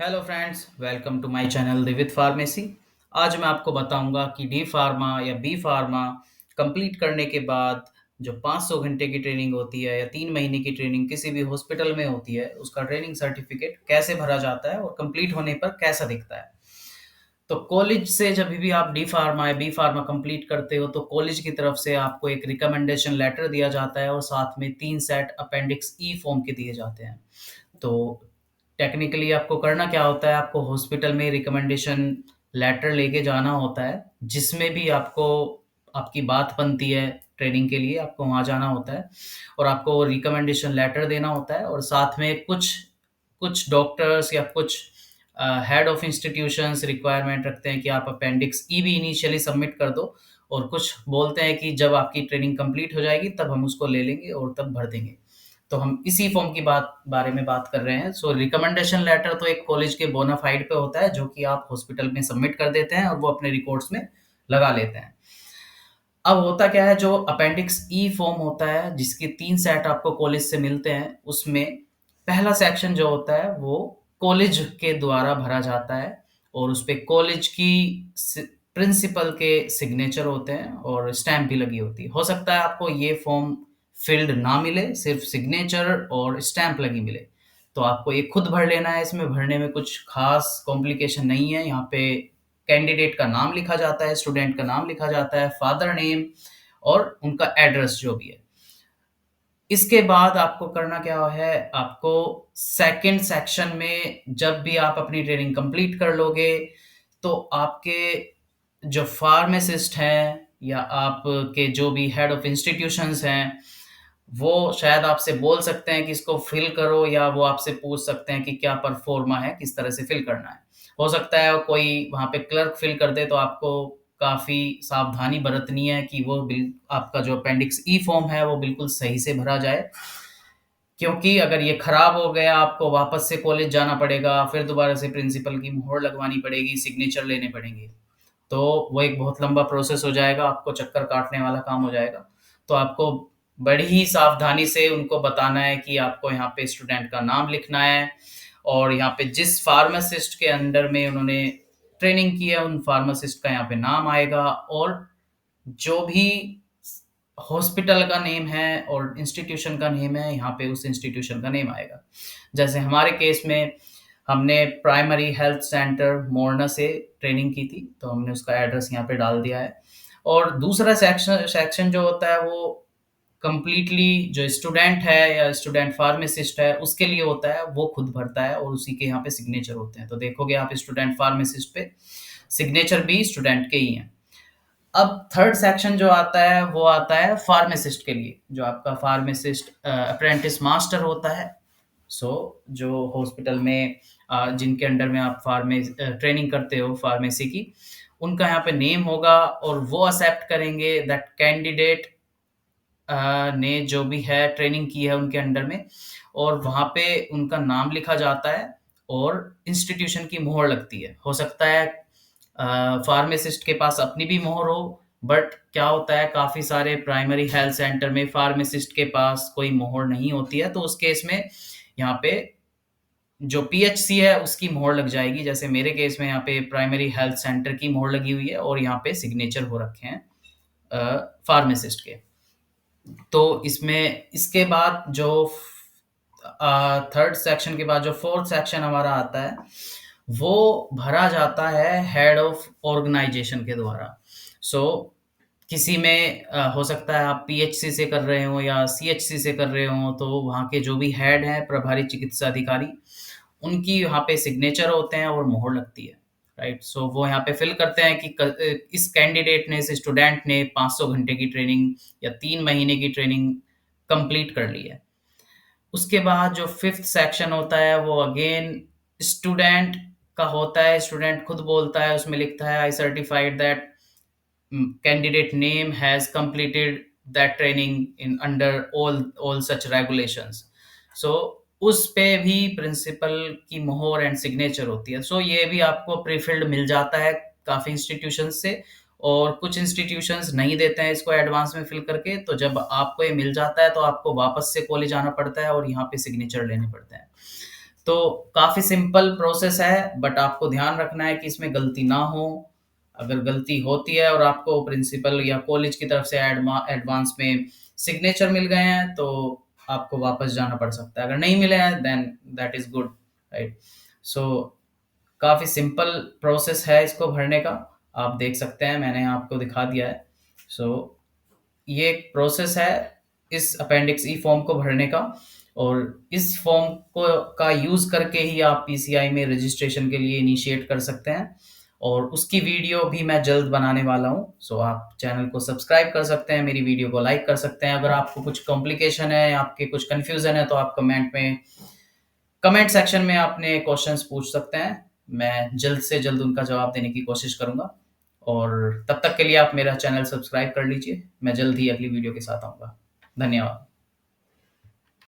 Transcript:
Hello friends, welcome to my channel the with pharmacy. आज मैं आपको बताऊंगा कि डी फार्मा या बी फार्मा कंप्लीट करने के बाद जो 500 घंटे की ट्रेनिंग होती है या 3 महीने की ट्रेनिंग किसी भी हॉस्पिटल में होती है, उसका ट्रेनिंग सर्टिफिकेट कैसे भरा जाता है और कंप्लीट होने पर कैसा दिखता है। तो कॉलेज से जब भी आप डी फार्मा या बी फार्मा कंप्लीट करते हो तो कॉलेज की तरफ से आपको एक रिकमेंडेशन लेटर दिया जाता है और साथ में 3 सेट अपेंडिक्स ई फॉर्म के दिए जाते हैं। तो टेक्निकली आपको करना क्या होता है, आपको हॉस्पिटल में रिकमेंडेशन लेटर लेके जाना होता है, जिसमें भी आपको आपकी बात बनती है ट्रेनिंग के लिए आपको वहाँ जाना होता है और आपको रिकमेंडेशन लेटर देना होता है और साथ में कुछ कुछ डॉक्टर्स या कुछ हेड ऑफ इंस्टीट्यूशंस रिक्वायरमेंट रखते हैं कि आप अपेंडिक्स ई भी इनिशियली सबमिट कर दो और कुछ बोलते हैं कि जब आपकी ट्रेनिंग कंप्लीट हो जाएगी तब हम उसको ले लेंगे और तब भर देंगे। तो हम इसी फॉर्म की बात बारे में बात कर रहे हैं। सो रिकमेंडेशन लेटर तो एक कॉलेज के बोनाफाइड पे होता है जो कि आप हॉस्पिटल में सबमिट कर देते हैं और वो अपने रिकॉर्ड्स में लगा लेते हैं। अब होता क्या है, जो अपेंडिक्स ई फॉर्म होता है जिसके 3 सेट आपको कॉलेज से मिलते हैं, उसमें पहला सेक्शन जो होता है वो कॉलेज के द्वारा भरा जाता है और उस पे कॉलेज की प्रिंसिपल के सिग्नेचर होते हैं और स्टैम्प भी लगी होती है। हो सकता है आपको ये फॉर्म फिल्ड ना मिले, सिर्फ सिग्नेचर और स्टैम्प लगी मिले, तो आपको ये खुद भर लेना है। इसमें भरने में कुछ खास कॉम्प्लिकेशन नहीं है। यहाँ पे कैंडिडेट का नाम लिखा जाता है, स्टूडेंट का नाम लिखा जाता है, फादर नेम और उनका एड्रेस जो भी है। इसके बाद आपको करना क्या है, आपको सेकंड सेक्शन में जब भी आप अपनी ट्रेनिंग कंप्लीट कर लोगे, तो आपके जो फार्मासिस्ट हैं या आपके जो भी हेड ऑफ इंस्टीट्यूशंस हैं, वो शायद आपसे बोल सकते हैं कि इसको फिल करो या वो आपसे पूछ सकते हैं कि क्या परफॉर्मा है, किस तरह से फिल करना है। हो सकता है कोई वहाँ पे क्लर्क फिल कर दे, तो आपको काफ़ी सावधानी बरतनी है कि वो बिल आपका जो अपेंडिक्स ई फॉर्म है वो बिल्कुल सही से भरा जाए। क्योंकि अगर ये खराब हो गया, आपको वापस से कॉलेज जाना पड़ेगा, फिर दोबारा से प्रिंसिपल की मोहर लगवानी पड़ेगी, सिग्नेचर लेने पड़ेंगे। तो वो एक बहुत लंबा प्रोसेस हो जाएगा, आपको चक्कर काटने वाला काम हो जाएगा। तो आपको बड़ी ही सावधानी से उनको बताना है कि आपको यहाँ पे स्टूडेंट का नाम लिखना है और यहाँ पे जिस फार्मासिस्ट के अंडर में उन्होंने ट्रेनिंग की है, उन फार्मासिस्ट का यहाँ पे नाम आएगा और जो भी हॉस्पिटल का नेम है और इंस्टीट्यूशन का नेम है, यहाँ पे उस इंस्टीट्यूशन का नेम आएगा। जैसे हमारे केस में हमने प्राइमरी हेल्थ सेंटर मोरना से ट्रेनिंग की थी, तो हमने उसका एड्रेस यहाँ पे डाल दिया है। और दूसरा सेक्शन सेक्शन जो होता है वो कंप्लीटली जो स्टूडेंट है या स्टूडेंट फार्मासिस्ट है उसके लिए होता है, वो खुद भरता है और उसी के यहाँ पे सिग्नेचर होते हैं। तो देखोगे आप स्टूडेंट फार्मासिस्ट पे सिग्नेचर भी स्टूडेंट के ही हैं। अब थर्ड सेक्शन जो आता है वो आता है फार्मासिस्ट के लिए, जो आपका फार्मासिस्ट अप्रेंटिस मास्टर होता है। सो जो हॉस्पिटल में जिनके अंडर में आप ट्रेनिंग करते हो फार्मेसी की, उनका यहाँ पे नेम होगा और वो एक्सेप्ट करेंगे दैट कैंडिडेट ने जो भी है ट्रेनिंग की है उनके अंडर में, और वहाँ पे उनका नाम लिखा जाता है और इंस्टीट्यूशन की मोहर लगती है। हो सकता है फार्मासिस्ट के पास अपनी भी मोहर हो, बट क्या होता है काफ़ी सारे प्राइमरी हेल्थ सेंटर में फार्मासिस्ट के पास कोई मोहर नहीं होती है, तो उस केस में यहाँ पे जो पीएचसी है उसकी मोहर लग जाएगी। जैसे मेरे केस में यहाँ पे प्राइमरी हेल्थ सेंटर की मोहर लगी हुई है और यहाँ पे सिग्नेचर हो रखे हैं फार्मासिस्ट के। तो इसमें इसके बाद जो थर्ड सेक्शन के बाद जो फोर्थ सेक्शन हमारा आता है, वो भरा जाता है हेड ऑफ ऑर्गेनाइजेशन के द्वारा। सो किसी में हो सकता है आप पीएचसी से कर रहे हो या सीएचसी से कर रहे हो, तो वहाँ के जो भी हेड हैं प्रभारी चिकित्सा अधिकारी, उनकी यहाँ पे सिग्नेचर होते हैं और मोहर लगती है। राइट, सो वो यहाँ पे फिल करते हैं कि इस कैंडिडेट ने, इस स्टूडेंट ने 500 घंटे की ट्रेनिंग या 3 महीने की ट्रेनिंग कंप्लीट कर ली है। उसके बाद जो फिफ्थ सेक्शन होता है वो अगेन स्टूडेंट का होता है। स्टूडेंट खुद बोलता है, उसमें लिखता है आई certified that candidate name has completed that training in under all such regulations। so उस पे भी प्रिंसिपल की मोहर एंड सिग्नेचर होती है। सो ये भी आपको प्रीफिल्ड मिल जाता है काफ़ी इंस्टीट्यूशंस से, और कुछ इंस्टीट्यूशंस नहीं देते हैं इसको एडवांस में फिल करके। तो जब आपको ये मिल जाता है तो आपको वापस से कॉलेज आना पड़ता है और यहाँ पे सिग्नेचर लेने पड़ते हैं। तो काफ़ी सिंपल प्रोसेस है, बट आपको ध्यान रखना है कि इसमें गलती ना हो। अगर गलती होती है और आपको प्रिंसिपल या कॉलेज की तरफ से एडवांस में सिग्नेचर मिल गए हैं, तो आपको वापस जाना पड़ सकता है। अगर नहीं मिले हैं, then that is good, right? So काफ़ी सिंपल प्रोसेस है इसको भरने का। आप देख सकते हैं, मैंने आपको दिखा दिया है। सो ये एक प्रोसेस है इस अपेंडिक्स ई फॉर्म को भरने का, और इस फॉर्म को का यूज़ करके ही आप पीसीआई में रजिस्ट्रेशन के लिए इनिशिएट कर सकते हैं, और उसकी वीडियो भी मैं जल्द बनाने वाला हूँ। सो आप चैनल को सब्सक्राइब कर सकते हैं, मेरी वीडियो को लाइक कर सकते हैं। अगर आपको कुछ कॉम्प्लिकेशन है, आपके कुछ कन्फ्यूज़न है, तो आप कमेंट सेक्शन में अपने क्वेश्चंस पूछ सकते हैं। मैं जल्द से जल्द उनका जवाब देने की कोशिश करूँगा, और तब तक के लिए आप मेरा चैनल सब्सक्राइब कर लीजिए। मैं जल्द ही अगली वीडियो के साथ आऊँगा। धन्यवाद।